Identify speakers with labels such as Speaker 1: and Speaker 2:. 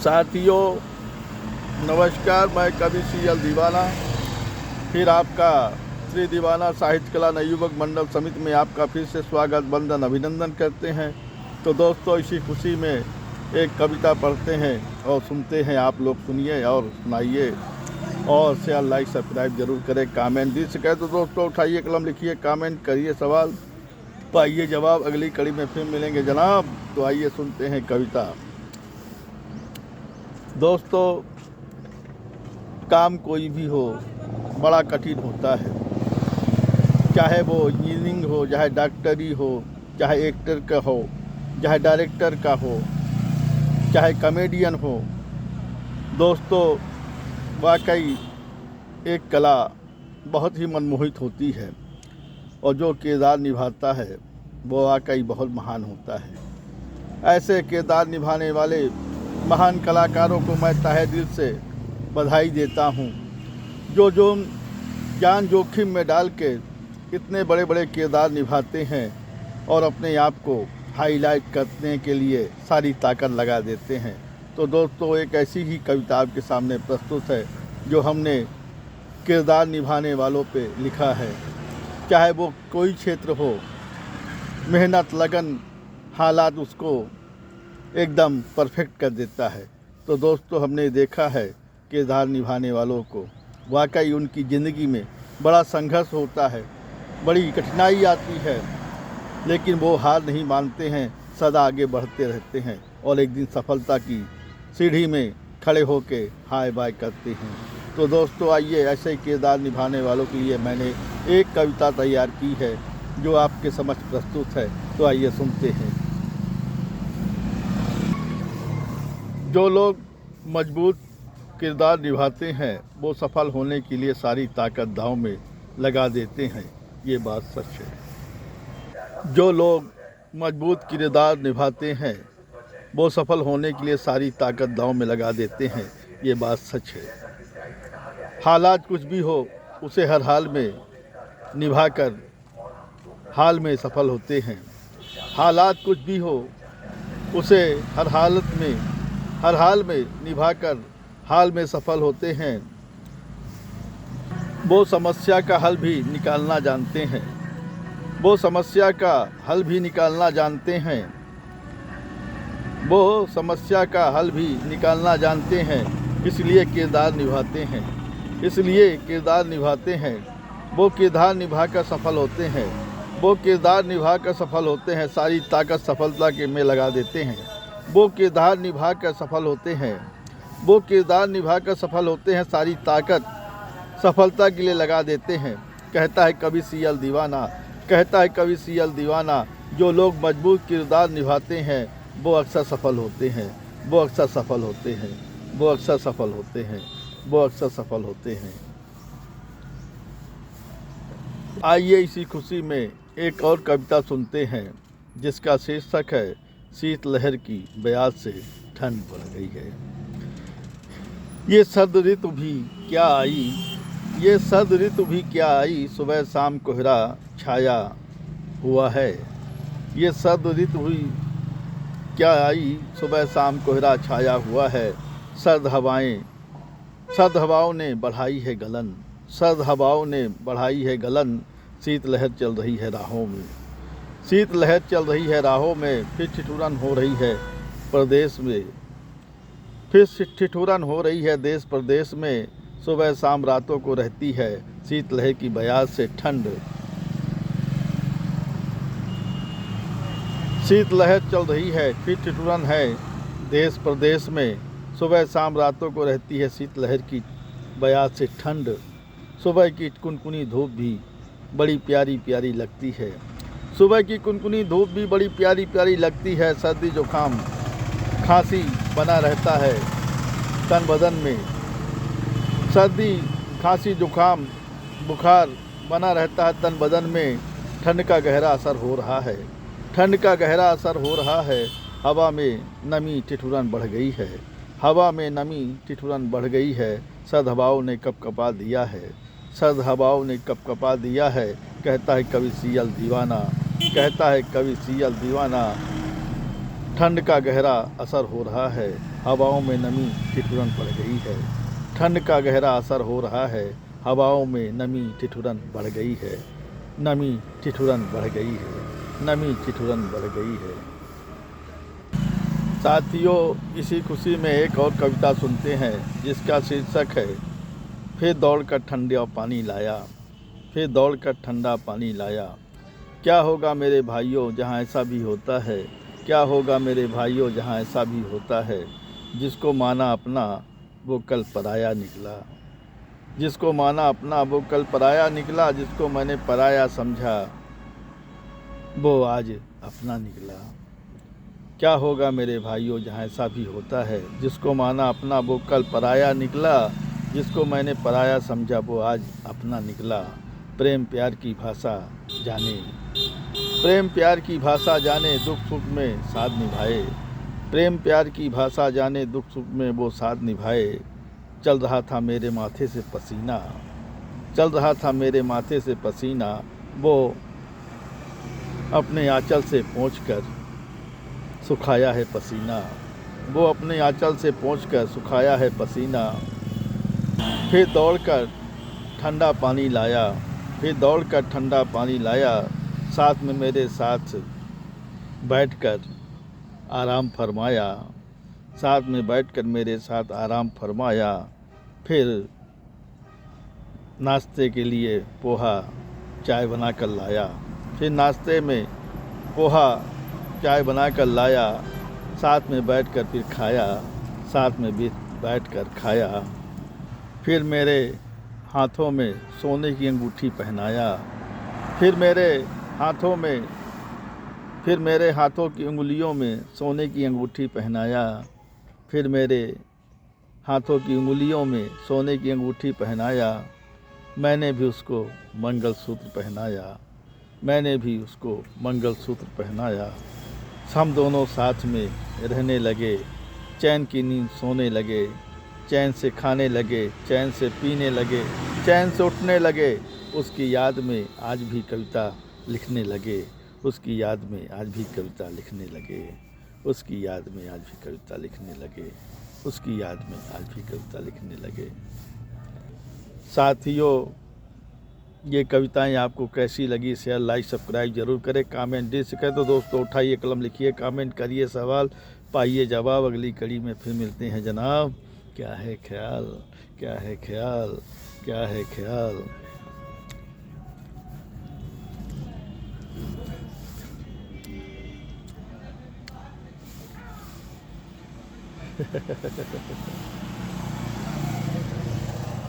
Speaker 1: साथियों नमस्कार, मैं कवि CL दीवाना फिर आपका श्री दीवाना साहित्य कला नवयुवक मंडल समिति में आपका फिर से स्वागत वंदन अभिनंदन करते हैं। तो दोस्तों, इसी खुशी में एक कविता पढ़ते हैं और सुनते हैं। आप लोग सुनिए और सुनाइए और शेयर लाइक सब्सक्राइब जरूर करें। कमेंट दी सके तो दोस्तों उठाइए कलम, लिखिए, कमेंट करिए, सवाल पाइए जवाब। अगली कड़ी में फिर मिलेंगे जनाब। तो आइए सुनते हैं कविता। दोस्तों, काम कोई भी हो बड़ा कठिन होता है, चाहे वो इंजीनियरिंग हो, चाहे डॉक्टरी हो, चाहे एक्टर का हो, चाहे डायरेक्टर का हो, चाहे कॉमेडियन हो। दोस्तों, वाकई एक कला बहुत ही मनमोहित होती है और जो किरदार निभाता है वो वाकई बहुत महान होता है। ऐसे किरदार निभाने वाले महान कलाकारों को मैं तहे दिल से बधाई देता हूँ, जो जान जोखिम में डाल के इतने बड़े बड़े किरदार निभाते हैं और अपने आप को हाईलाइट करने के लिए सारी ताकत लगा देते हैं। तो दोस्तों, एक ऐसी ही कविता आपके सामने प्रस्तुत है जो हमने किरदार निभाने वालों पे लिखा है। चाहे वो कोई क्षेत्र हो, मेहनत लगन हालात उसको एकदम परफेक्ट कर देता है। तो दोस्तों, हमने देखा है किरदार निभाने वालों को वाकई उनकी ज़िंदगी में बड़ा संघर्ष होता है, बड़ी कठिनाई आती है, लेकिन वो हार नहीं मानते हैं, सदा आगे बढ़ते रहते हैं और एक दिन सफलता की सीढ़ी में खड़े होके हाय बाय करते हैं। तो दोस्तों, आइए ऐसे ही किरदार निभाने वालों के लिए मैंने एक कविता तैयार की है जो आपके समक्ष प्रस्तुत है। तो आइए सुनते हैं। जो लोग मजबूत किरदार निभाते हैं वो सफल होने के लिए सारी ताकत दांव में लगा देते हैं, ये बात सच है। जो लोग मजबूत किरदार निभाते हैं वो सफल होने के लिए सारी ताकत दांव में लगा देते हैं, ये बात सच है। हालात कुछ भी हो उसे हर हाल में निभाकर हाल में सफल होते हैं। हालात कुछ भी हो उसे हर हाल में निभाकर हाल में सफल होते हैं। वो समस्या का हल भी निकालना जानते हैं। वो समस्या का हल भी निकालना जानते हैं। वो समस्या का हल भी निकालना जानते हैं। इसलिए किरदार निभाते हैं। इसलिए किरदार निभाते हैं। वो किरदार निभाकर सफल होते हैं। वो किरदार निभाकर सफल होते हैं। सारी ताकत सफलता के में लगा देते हैं। वो किरदार निभाकर सफल होते हैं। वो किरदार निभाकर सफल होते हैं। सारी ताकत सफलता के लिए लगा देते हैं। कहता है कवि CL दीवाना, कहता है कवि CL दीवाना, जो लोग मजबूत किरदार निभाते हैं वो अक्सर सफल होते हैं। वो अक्सर सफल होते हैं। वो अक्सर सफल होते हैं। वो अक्सर सफल होते हैं। आइए इसी खुशी में एक और कविता सुनते हैं जिसका शीर्षक है शीतलहर की ब्याज से ठंड बढ़ गई है। ये सर्द ऋतु भी क्या आई, ये सर्द ऋतु भी क्या आई, सुबह शाम कोहरा छाया हुआ है। ये सर्द ऋतु भी क्या आई, सुबह शाम कोहरा छाया हुआ है। सर्द हवाओं ने बढ़ाई है गलन, सर्द हवाओं ने बढ़ाई है गलन। शीतलहर चल रही है राहों में, शीतलहर चल रही है राहों में। फिर ठिठुरन हो रही है प्रदेश में, फिर ठिठुरन हो रही है देश प्रदेश में। सुबह शाम रातों को रहती है शीतलहर की ब्याज से ठंड। शीतलहर चल रही है, फिर ठिठुरन है देश प्रदेश में। सुबह शाम रातों को रहती है शीतलहर की ब्याज से ठंड। सुबह की कुनकुनी धूप भी बड़ी प्यारी प्यारी लगती है। सुबह की कुनकुनी धूप भी बड़ी प्यारी प्यारी लगती है। सर्दी जुकाम खांसी बना रहता है तन बदन में। सर्दी खांसी जुकाम बुखार बना रहता है तन बदन में। ठंड का गहरा असर हो रहा है, ठंड का गहरा असर हो रहा है। हवा में नमी ठिठुरन बढ़ गई है, हवा में नमी ठिठुरन बढ़ गई है। सर्द हवाओं ने कपकपा दिया है, सर्द हवाओं ने कपकपा दिया है। कहता है कवि CL दीवाना, कहता है कवि CL दीवाना, ठंड का गहरा असर हो रहा है, हवाओं में नमी ठिठुरन बढ़ गई है। ठंड का गहरा असर हो रहा है, हवाओं में नमी ठिठुरन बढ़ गई है। नमी ठिठुरन बढ़ गई है, नमी ठिठुरन बढ़ गई है। साथियों, इसी खुशी में एक और कविता सुनते हैं जिसका शीर्षक है फिर दौड़ कर ठंडा पानी लाया, फिर दौड़ कर ठंडा पानी लाया। क्या होगा मेरे भाइयों जहाँ ऐसा भी होता है, क्या होगा मेरे भाइयों जहाँ ऐसा भी होता है। जिसको माना अपना वो कल पराया निकला, जिसको माना अपना वो कल पराया निकला। जिसको मैंने पराया समझा वो आज अपना निकला। क्या होगा मेरे भाइयों जहाँ ऐसा भी होता है, जिसको माना अपना वो कल पराया निकला। जिसको मैंने पराया समझा वो आज अपना निकला। प्रेम प्यार की भाषा जाने, प्रेम प्यार की भाषा जाने, दुख सुख में साथ निभाए। प्रेम प्यार की भाषा जाने, दुख सुख में वो साथ निभाए। चल रहा था मेरे माथे से पसीना, चल रहा था मेरे माथे से पसीना। वो अपने आंचल से पोंछकर सुखाया है पसीना, वो अपने आंचल से पोंछकर सुखाया है पसीना। फिर दौड़कर ठंडा पानी लाया, फिर दौड़कर ठंडा पानी लाया। साथ में मेरे साथ बैठकर आराम फरमाया, साथ में बैठकर मेरे साथ आराम फरमाया। फिर नाश्ते के लिए पोहा चाय बना कर लाया, फिर नाश्ते में पोहा चाय बना कर लाया। साथ में बैठकर फिर खाया, साथ में भी बैठकर खाया। फिर मेरे हाथों में सोने की अंगूठी पहनाया, फिर मेरे हाथों में, फिर मेरे हाथों की उंगलियों में सोने की अंगूठी पहनाया। फिर मेरे हाथों की उंगलियों में सोने की अंगूठी पहनाया। मैंने भी उसको मंगलसूत्र पहनाया, मैंने भी उसको मंगलसूत्र पहनाया। हम दोनों साथ में रहने लगे, चैन की नींद सोने लगे, चैन से खाने लगे, चैन से पीने लगे, चैन से उठने लगे। उसकी याद में आज भी कविता लिखने लगे, उसकी याद में आज भी कविता लिखने लगे, उसकी याद में आज भी कविता लिखने लगे, उसकी याद में आज भी कविता लिखने लगे। साथियों, ये कविताएं आपको कैसी लगी, शेयर लाइक सब्सक्राइब जरूर करें। कमेंट दे सके तो दोस्तों उठाइए कलम लिखिए, कमेंट करिए, सवाल पाइए जवाब। अगली कड़ी में फिर मिलते हैं जनाब। क्या है ख्याल, क्या है ख्याल, क्या है ख्याल।